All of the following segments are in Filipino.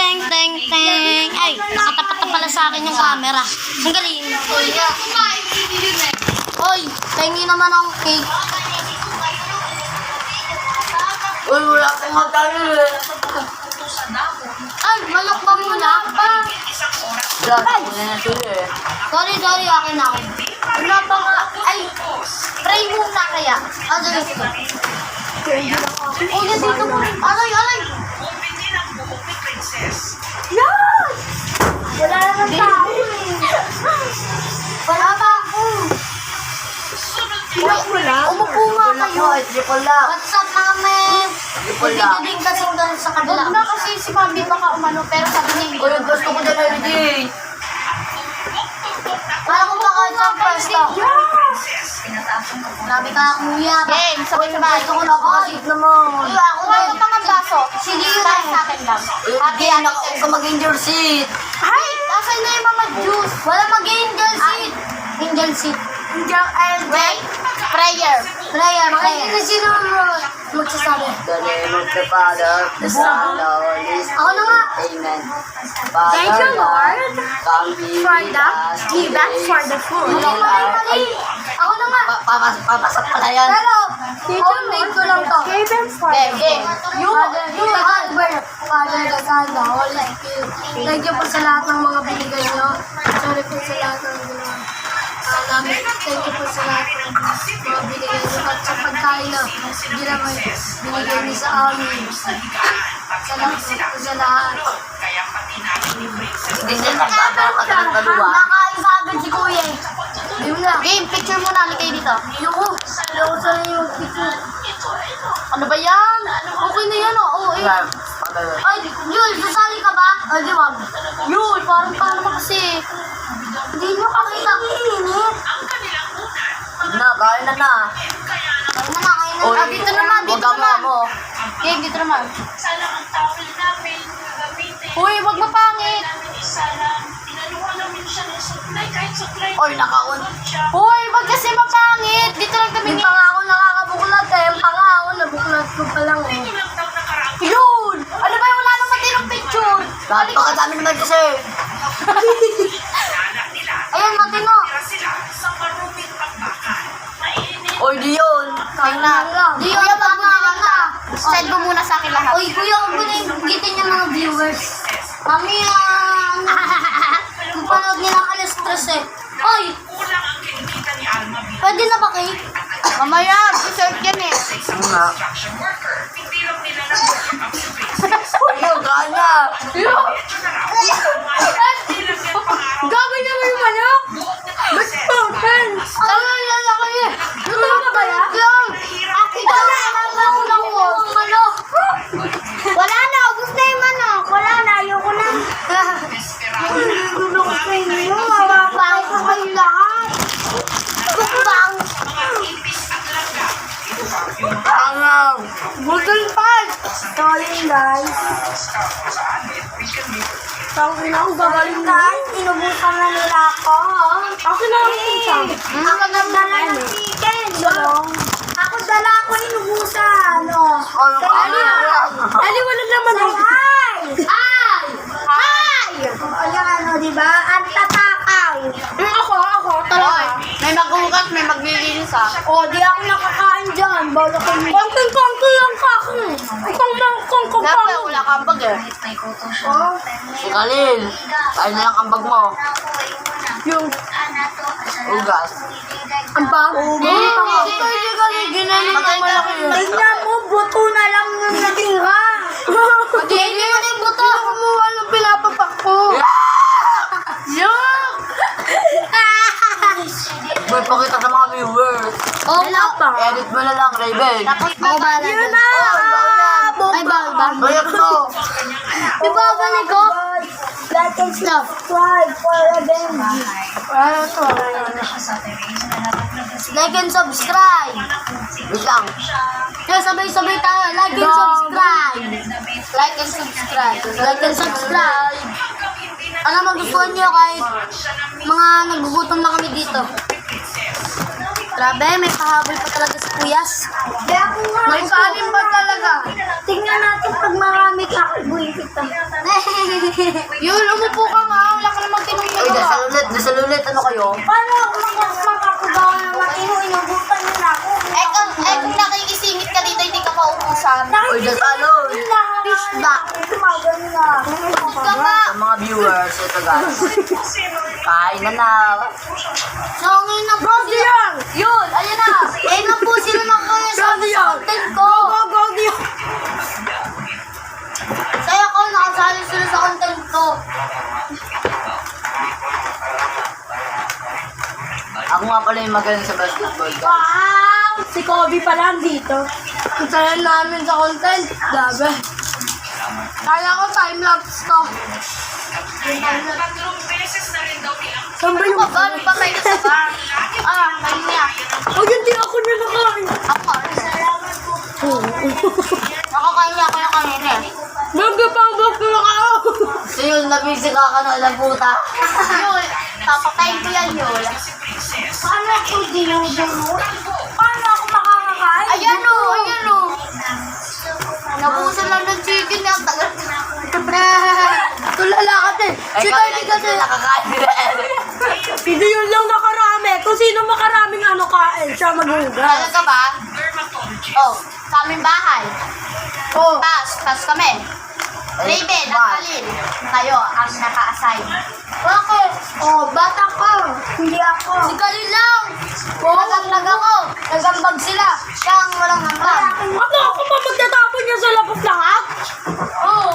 teng, teng, teng. Ay, nakatapat na pala sa akin yung camera. Ang galing. Oy, pengi naman ang cake. Uy, wala akong magkano eh. Ay, malakbang mo na pa. Diyos, wala na sila eh. Sorry, akin na ako. Wala pa nga. Ay, pray muna kaya. Ah, dali ko. Oh, yan dito mo. Alay. Yan! Wala naman tao eh. Wala pa ako. Umupo nga kayo. Ay, triple lang. What's up, mami? Triple Hindi lang. ko din kasi doon sa kabila. Huwag na kasi si Mami baka umano, pero sabi niya hindi. Uy, gusto ko na holiday. Wala ko pa kahit sa pwesto. Grabe ka, kuya. Game, sabay-sabay. Gusto ko na positive naman. Uy, ako Kuha ko din. pa ng baso. Si Leo Para na sa akin lang. Hindi, nakaupo ka mag-injure seat. Ay! Asan na yung mama juice? Wala mag-angel seat. Angel seat. Wait. Prayer. Prayer. Hindi sino magsasabi. The name of the Father, the Son, the Holy Spirit. Ako na nga. Amen. Father, Thank you, Lord, come be for with the us given today. for the food. Mali. Ako na nga. Papasok pala yan. Pero, homemade ko lang to. Given for the Game. food. Father, the Son, the Holy Spirit. Thank you po sa lahat ng mga binigay nyo. Sorry po sa lahat ng ginawa namin. Thank you po sa lahat ng mga binigay nyo. At sa pagkain na ginamay, binigay nyo sa amin. Salamat po sa lahat. Hindi siya nagbabaw ka ng dalawa. Nakain sa agad si Kuya eh. Di mo na. Game, picture muna. Alikay dito. Ayoko sa yung picture. Ano ba yan? Okay na yan, oo. Ay, Yul, sasali ka ba? Ay, di wag. Yun, parang paano naman kasi. Hindi nyo kakita ang init. Na, kain na na. Ay, nanakain na. Uy, Ah, dito naman, dito huwag ka naman. mo. Game, dito naman. Uy, wag mapangit. Oy, nakaun. Uy, wag kasi mapangit. Dito lang kami Yung panga ako nakakabuklat eh. Yung panga ako nabuklat ko pa lang eh. Yun! Ano ba yung wala nang matirong picture? Napakadami naman kasi. Ayan, matino. Oy, di yun. Kain na. Di yun, tama na. Send mo muna sa akin lahat. Uy, kuya, huwag mo na yung gitin yung mga viewers. Mami, kung panood nila ka na-stress eh. Uy! Pwede na ba kayo? Mamaya, dessert yan eh. Nga. Ayun, kain na. Gagawin naman yung manok. Ba't spoken? Ano yan ako eh? Luto na ba yan? Ako ba na? Ang manok. Wala na, ubus na yung manok. Wala na, ayoko na. Nagulong sa inyo. Mawapang ko kayo lahat. Bukbang. Pangaw. Budol pan. Sorry guys. Tawin ako gagaling guys. Inubusan na nila ako. Ako na ang pinsang. Ako nagdala ng chicken. Ako dala ako inubusan. Ali, wala naman. Ay! Ay! Ay! Ayan ano, di ba? Ang tatakaw. Ako, talaga. May maghugas, may maglilinis ah. O, di ako nakakain dyan. Bala kayo. Konting-konti lang sa akin. Kung Dapat wala kang bag eh. Oh, Si Khalil, kain na lang ang bag mo. yung Ugas. ang bago. Pwede ka rin, ginano ng malaki yun. Tingnan mo, buto na lang yung natira. Hindi mo din buto. Kumuha ng pinapapak ko. Yuck! Boy, pakita sa mga viewers. Oo nga pa. Edit mo na lang, Raven. Tapos babala. Yun na! Ay, bawal ba? Bayag mo. Ibabalik ko. Like and subscribe for revenge. Like and subscribe. Wait lang. Kaya sabay-sabay tayo. Like and subscribe. Like and subscribe. Like and subscribe. Alam mo, gustuhan nyo kahit mga nagugutom na kami dito. Grabe, may pahabol pa talaga sa sibuyas. Kaya ako nga. May kanin ba talaga? Tingnan natin pag marami kakabuhin kita. Yun, umupo ka nga. Wala ka namang tinong Uy, dasal ulit. Ano kayo? Paano ako makakakubaw na matino? Inubutan niyo na ako. Kung nakikisingit ka dito, hindi ka mauubusan. Uy, dasal ulit. Fish ba? Tumagal na. Ka nga. Sa mga viewers, ito guys. Kain na na. Songin na po sila. Yun, ayun na. Eh na po sila ng kaya sa content ko. Saya ko, nakasali sila sa content ko. Ako nga pala yung magaling sa basketball. Wow! Si Kobe pala dito. Ang saya namin sa content. Grabe. Kaya ko time-lapse to. Saan ba yung... Ano ba may isa ba? Kayo niya. Oh, hindi ako na nakain. Ako. Nakakain niya ako yung kanina eh. Magpapabok na ako. So yun, nabisi ka ka ng puta. Yun, papatayin ko yan yun. Paano ako dinudunod? Paano ako makakakain? Ayan o, ayan o. Nabusan lang ng chicken na tagal. Tulala ka din. Ay, Si kaya Cardi kasi. hindi nakakain nila. Hindi yun lang nakarami. Kung sino makaraming ano kain, siya maghugas. Talaga ba? Oh, sa aming bahay. Oh. Pass kami. Raven at Alin. Kayo ang naka-assign. Bakit? Oh, bata ka. Hindi ako. Si Kalin lang. Nagambag ako. Nagambag sila. Siya ang walang hambag. Ano ako pa magtatapon niya sa labas lahat? Oo.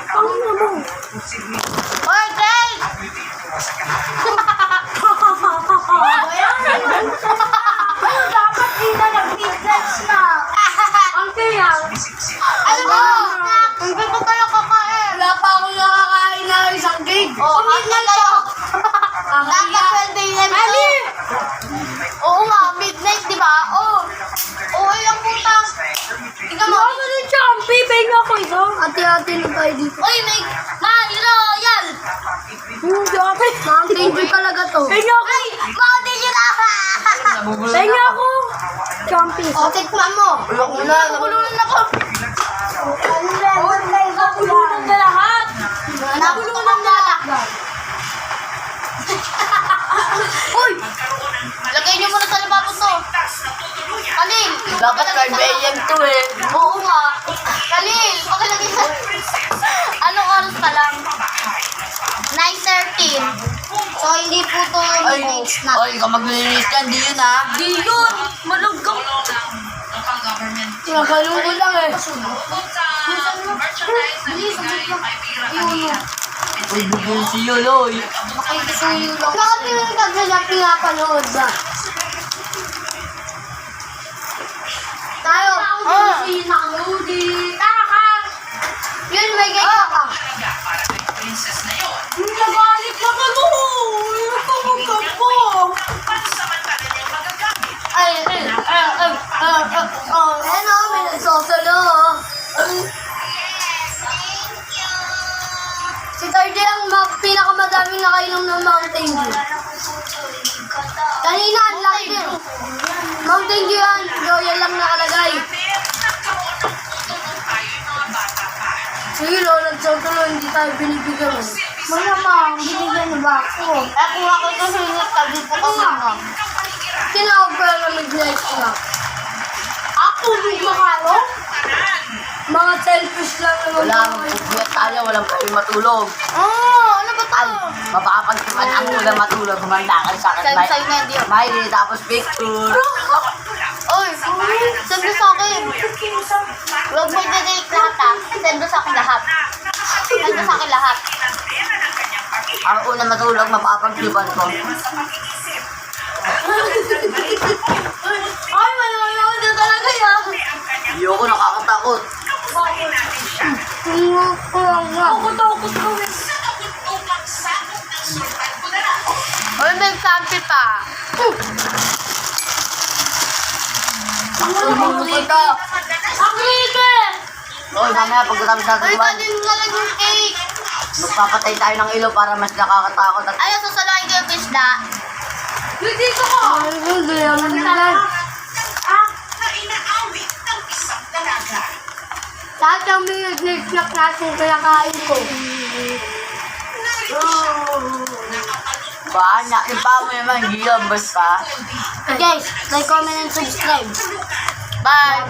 Ang ano mo? Hoy, Grace! Dapat di na nag-business na. Ang kaya. Alam mo, hindi ko kayo kakain. Wala pa akong nakakain na isang cake. Oh, midnight kayo. Dapat 12 a.m. Ali! Oo nga, midnight, di ba? Oo. Oo, yung puta. Tingnan mo. Ano ni Champi? Pahinga ko ito. Ate-ate na tayo dito. Uy, may Royal! Hindi ako. Mountain Dew talaga to. Pahinga ako. Ay, bakit yun na? Pahinga ako. Champi. O, tikman mo. Ulok mo na. Nakulunan ako. Nakulunan na lahat. Nakulunan na lahat. Uy! Lagay niyo muna sa lababo to. Kalil! Dapat 12 a.m. to eh. Oo nga. Kalil! Pakilagay sa... Anong oras pa lang? 9:13. So, hindi po to Ay, na. oy, ikaw maglilinis ka, hindi yun ha. Di yun! Malugong. Nagalong ko lang eh. Uy, bugyan si Yoloy. Makikisuyo lang. Bakit yung kaglalap pinapanood ba? Tayo. Tara ka! Yun, may gaya ka. Nagalit na ka mo. Nagpamagkap ko. Ano, may nagsosolo. Si Cardi ang pinakamadaming nakainom ng Mountain Dew. Kanina, ang laki din. Mountain Dew yan. Royal lang nakalagay. Sige, Lola, nagsosolo. Hindi tayo binibigyan. Malamang, binigyan na ba ako? Kung ako kasi nagtabi po kami nga. Tinawag ko lang na midnight na. Ako, hindi makalo? Mga selfish lang naman. Wala akong pugwet tayo, walang pwede matulog. Ano ba Ay, tayo? mapapagtipan ang ulang matulog. Gumanda ka sa akin. Sa'yo na hindi. Smiley, tapos picture. Oy, send mo sa akin. Huwag mo i-delete lahat ha. Send mo sa akin lahat. Send mo sa akin lahat. Ang una matulog, mapapagtipan ko. Ay, wala na talaga yan. Ayoko, nakakatakot. Takot-takot ko eh. Oy, may kampi pa. Pumunta. Ang liit! Oy, mamaya pagkatapos natin Ay, kumain, kanin nga lang yung cake. magpapatay tayo ng ilaw para mas nakakatakot. At Ayaw, susalain ko yung isda. Dito ko. Ay, hindi. Ang liit. Ah, Lahat ng minute snack natin kinakain ko. Paano? Ipa mo naman, gilabas ka. Guys, like, comment, and subscribe. Bye!